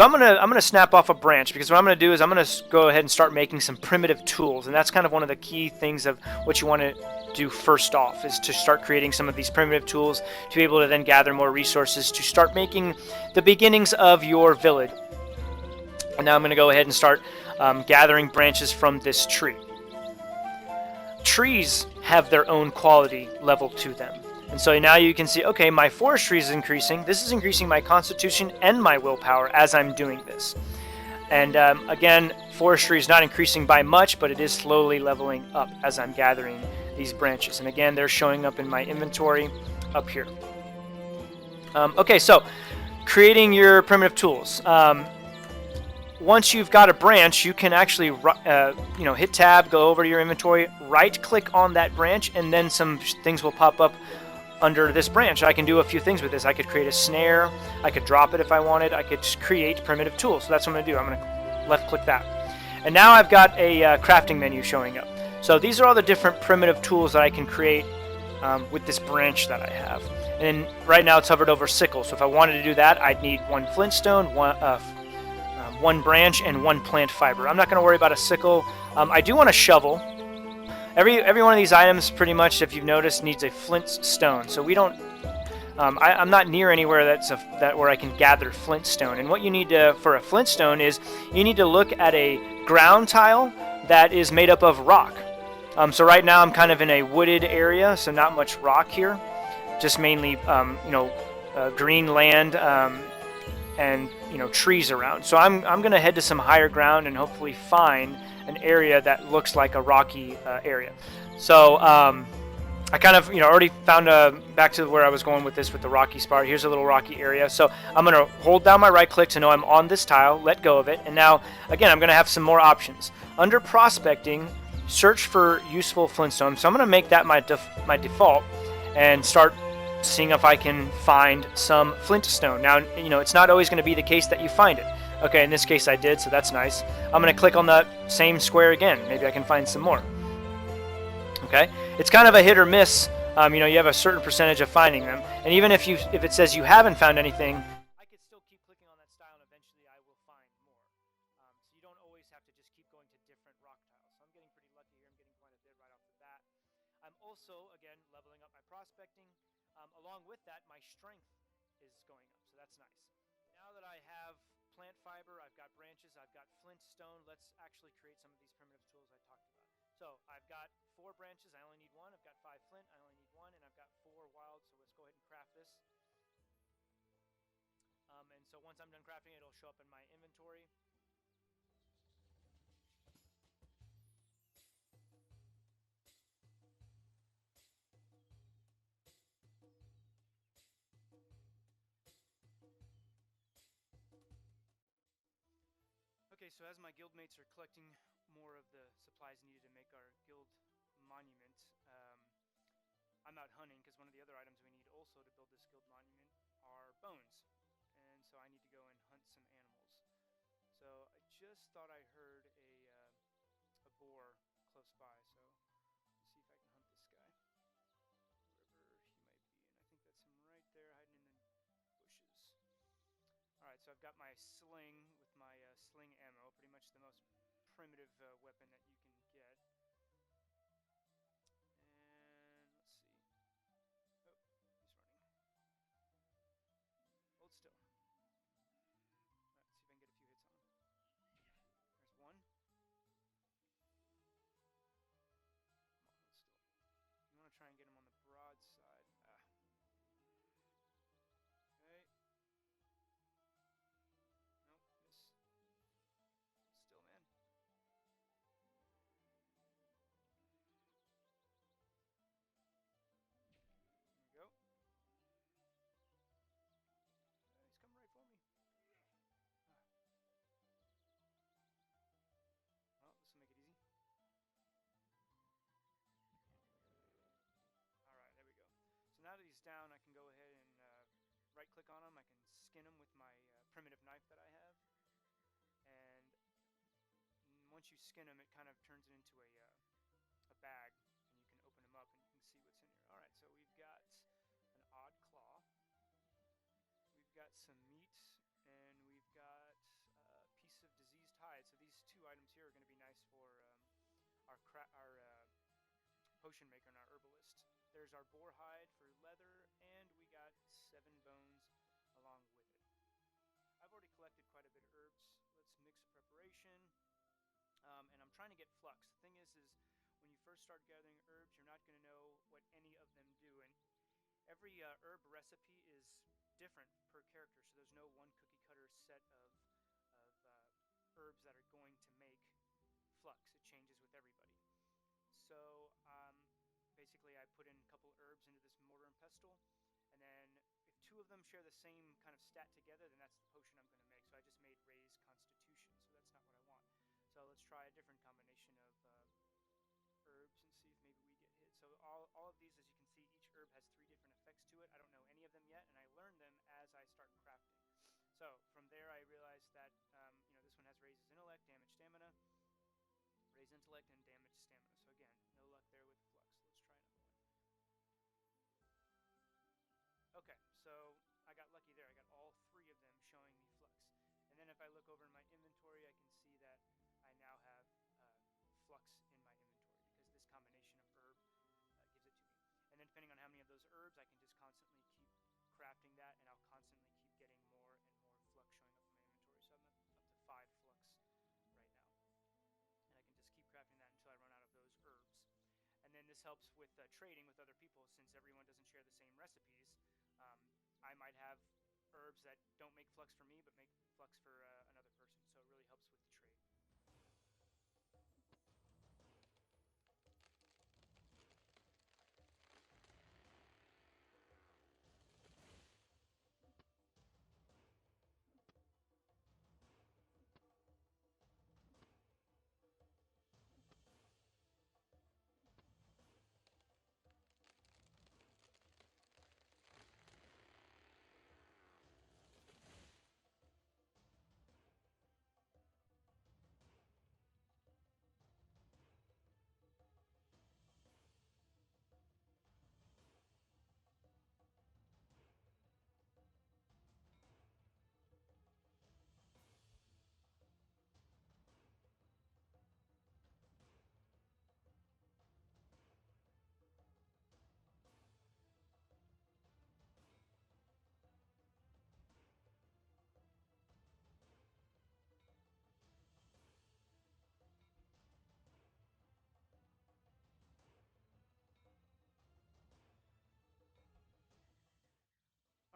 So I'm gonna snap off a branch, because what I'm gonna do is I'm gonna go ahead and start making some primitive tools, and that's kind of one of the key things of what you want to do first off, is to start creating some of these primitive tools to be able to then gather more resources to start making the beginnings of your village. And now I'm going to go ahead and start gathering branches from this tree. Trees have their own quality level to them. And so now you can see, okay, my forestry is increasing. This is increasing my constitution and my willpower as I'm doing this. And again, forestry is not increasing by much, but it is slowly leveling up as I'm gathering these branches. And again, they're showing up in my inventory up here. Okay, so creating your primitive tools. Once you've got a branch, you can actually hit tab, go over to your inventory, right click on that branch, and then some things will pop up under this branch. I can do a few things with this. I could create a snare, I could drop it if I wanted, I could create primitive tools. So that's what I'm going to do. I'm going to left click that. And now I've got a crafting menu showing up. So these are all the different primitive tools that I can create with this branch that I have. And right now it's hovered over sickle. So if I wanted to do that, I'd need one flintstone, one branch, and one plant fiber. I'm not going to worry about a sickle. I do want a shovel. Every one of these items, pretty much, if you've noticed, needs a flint stone. So we don't. I'm not near anywhere where I can gather flint stone. And what you need for a flint stone is you need to look at a ground tile that is made up of rock. So right now I'm kind of in a wooded area, so not much rock here, just mainly green land and trees around. So I'm going to head to some higher ground and hopefully find an area that looks like a rocky area. So I kind of already found back to where I was going with this, with the rocky spot. Here's a little rocky area. So I'm going to hold down my right click to know I'm on this tile, let go of it, and now again I'm going to have some more options. Under prospecting, search for useful flintstone. So I'm going to make that my default and start seeing if I can find some flintstone. Now, it's not always going to be the case that you find it. Okay, in this case I did, so that's nice. I'm going to click on that same square again. Maybe I can find some more. Okay, it's kind of a hit or miss. You have a certain percentage of finding them, and even if it says you haven't found anything, I could still keep clicking on that style, and eventually I will find more. So you don't always have to just keep going to different rock tiles. So I'm getting pretty lucky here. I'm getting quite a bit right off the bat. I'm also, again, leveling up my prospecting. Along with that, my strength is going up, so that's nice. Now that I have plant fiber, I've got branches, I've got flint stone, let's actually create some of these primitive tools I talked about. So I've got 4 branches, I only need 1. I've got 5 flint, I only need 1, and I've got 4 wild, so let's go ahead and craft this. And so once I'm done crafting, it'll show up in my inventory. Okay, so as my guildmates are collecting more of the supplies needed to make our guild monument, I'm out hunting, because one of the other items we need also to build this guild monument are bones. And so I need to go and hunt some animals. So I just thought I heard a boar close by, so let's see if I can hunt this guy, wherever he might be. And I think that's him right there, hiding in the bushes. Alright, so I've got my sling with my sling ammo, pretty much the most primitive weapon that you can get. And let's see. Oh, he's running. Hold still. Alright, let's see if I can get a few hits on him. There's one. Come on, hold still. You want to try and get him on the broad side. Okay. Nope, miss. Still, man. There we go. He's coming right for me. Well, this will make it easy. Alright, there we go. So now that he's down, I can go ahead and right click on him. I can skin him with my primitive knife that I have. And once you skin him, it kind of turns it into a bag, and you can open him up and you can see what's in here. Alright, so we've got an odd claw. We've got some meat, and we've got potion maker and our herbalist. There's our boar hide for leather, and we got 7 bones along with it. I've already collected quite a bit of herbs. Let's mix preparation. And I'm trying to get flux. The thing is when you first start gathering herbs, you're not going to know what any of them do. And every herb recipe is different per character, so there's no one cookie cutter set of herbs that are going to make flux. It changes with everybody. So basically I put in a couple herbs into this mortar and pestle, and then if 2 of them share the same kind of stat together, then that's the potion I'm going to make. So I just made raise constitution, so that's not what I want. So let's try a different combination of herbs and see if maybe we get hit. So all of these, as you can see, each herb has 3 different effects to it. I don't know any of them yet, and I learned them as I start crafting. So from there I realized that this one has raises intellect, damage stamina, raise intellect, and damage stamina. So again, no luck there with flux. Let's try another one. Okay, so I got lucky there. I got all 3 of them showing me flux. And then if I look over in my inventory, I can see that I now have flux in my inventory because this combination of herb gives it to me. And then depending on how many of those herbs, I can just constantly keep crafting that, and I'll constantly keep getting more and more flux showing up in my inventory. So I'm up to 5 flux right now. And I can just keep crafting that until I run out of those herbs. And then this helps with trading with other people, since everyone doesn't share the same recipes. I might have herbs that don't make flux for me, but make flux for another person, so it really helps with the trade.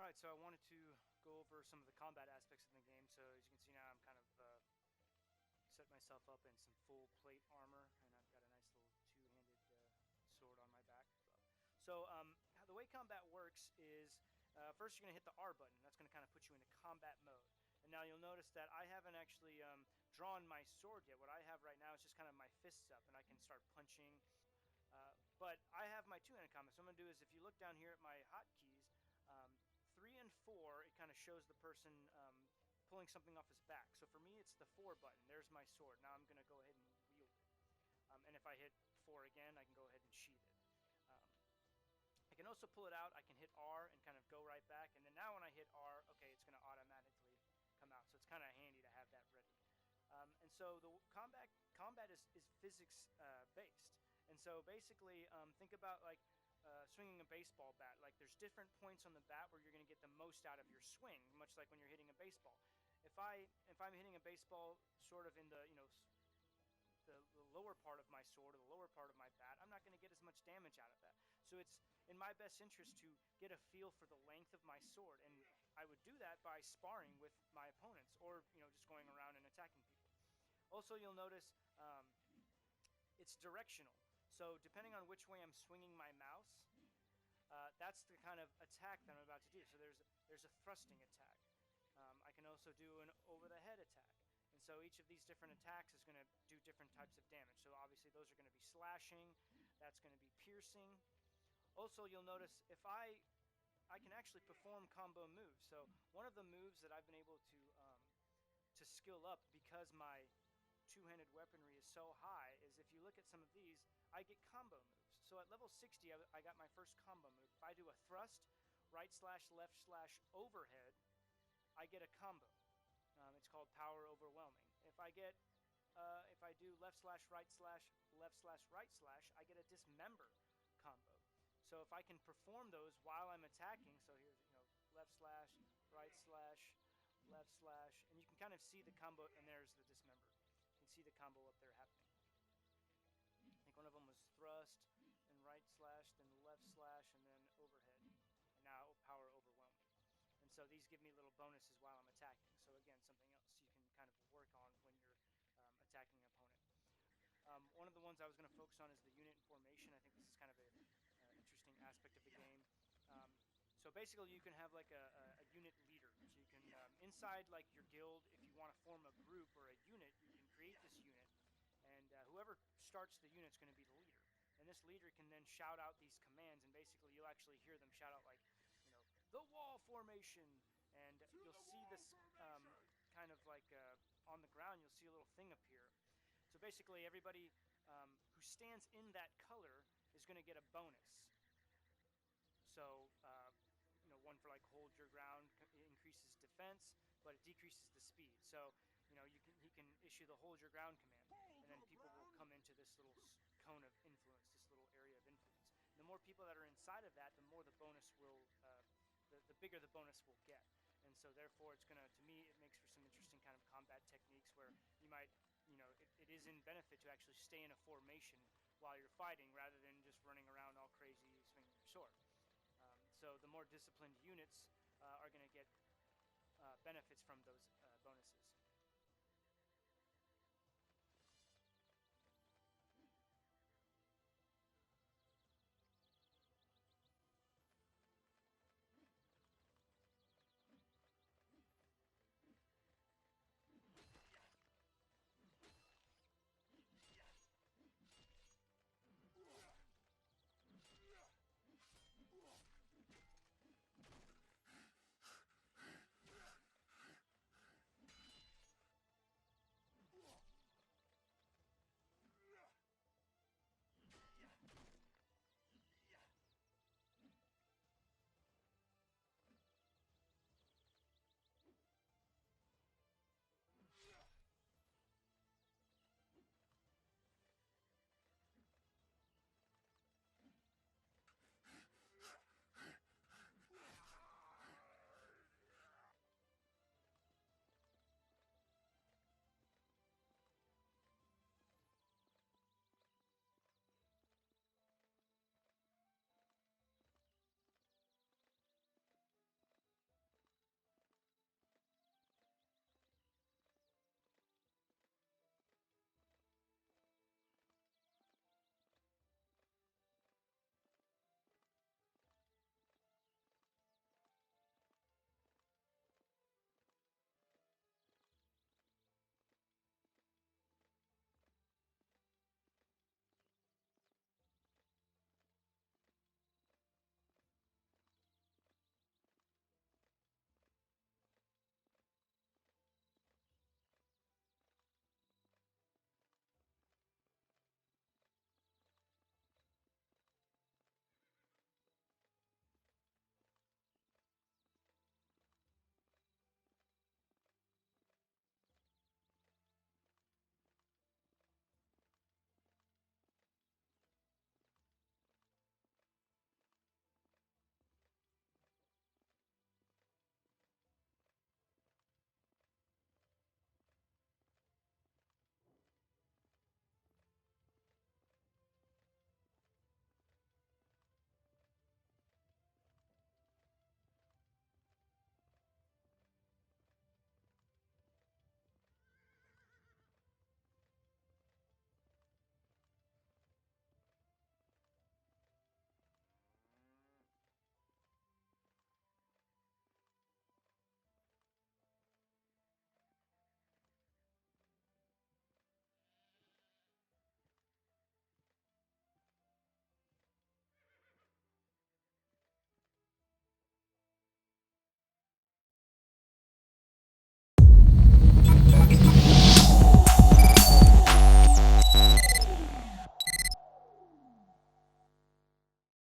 Alright, so I wanted to go over some of the combat aspects of the game. So as you can see now, I'm kind of set myself up in some full plate armor, and I've got a nice little 2-handed sword on my back. So how the way combat works is first you're going to hit the R button. That's going to kind of put you into combat mode. And now you'll notice that I haven't actually drawn my sword yet. What I have right now is just kind of my fists up, and I can start punching. But I have my 2-handed combat. So what I'm going to do is, if you look down here at my hotkeys, 3 and 4, it kind of shows the person pulling something off his back. So for me, it's the 4 button. There's my sword. Now I'm going to go ahead and wield it. And if I hit 4 again, I can go ahead and sheath it. I can also pull it out. I can hit R and kind of go right back. And then now when I hit R, okay, it's going to automatically come out. So it's kind of handy to have that ready. And so the combat is physics based. And so basically, think about like swinging a baseball bat. Like, there's different points on the bat where you're going to get the most out of your swing, much like when you're hitting a baseball. If I'm hitting a baseball sort of in the the lower part of my sword or the lower part of my bat, I'm not going to get as much damage out of that. So it's in my best interest to get a feel for the length of my sword, and I would do that by sparring with my opponents, or just going around and attacking people. Also, you'll notice it's directional. So depending on which way I'm swinging my mouse, that's the kind of attack that I'm about to do. So there's a thrusting attack. I can also do an over-the-head attack. And so each of these different attacks is going to do different types of damage. So obviously those are going to be slashing, that's going to be piercing. Also, you'll notice if I can actually perform combo moves. So one of the moves that I've been able to skill up because my two-handed weaponry is so high is, if you look at some of these, I get combo moves. So at level 60, I got my first combo move. If I do a thrust, right slash, left slash, overhead, I get a combo. It's called Power Overwhelming. If I get if I do left slash, right slash, left slash, right slash, I get a dismember combo. So if I can perform those while I'm attacking, so here's, left slash, right slash, left slash, and you can kind of see the combo, and there's the dismember. You can see the combo up there happening. I think one of them was thrust, and right slash, then left slash, and then overhead. And now power overwhelm. And so these give me little bonuses while I'm attacking. So again, something else you can kind of work on when you're attacking an opponent. One of the ones I was going to focus on is the unit and formation. I think this is kind of an interesting aspect of the game. So basically you can have like a unit leader. So you can, inside like your guild, if you want to form a group or a unit, you can create this unit. And whoever starts the unit is going to be the leader. And this leader can then shout out these commands, and basically you'll actually hear them shout out like, the wall formation. And you'll see this kind of like on the ground, you'll see a little thing appear. So basically everybody who stands in that color is going to get a bonus. So, one for like hold your ground increases defense, but it decreases the speed. So, he can issue the hold your ground command, and then people will come into this little cone of influence, this little area of influence. And the more people that are inside of that, the more the bonus will, the bigger the bonus will get. And so therefore it's going to me, it makes for some interesting kind of combat techniques where you might, it is in benefit to actually stay in a formation while you're fighting rather than just running around all crazy swinging your sword. So the more disciplined units are going to get benefits from those bonuses.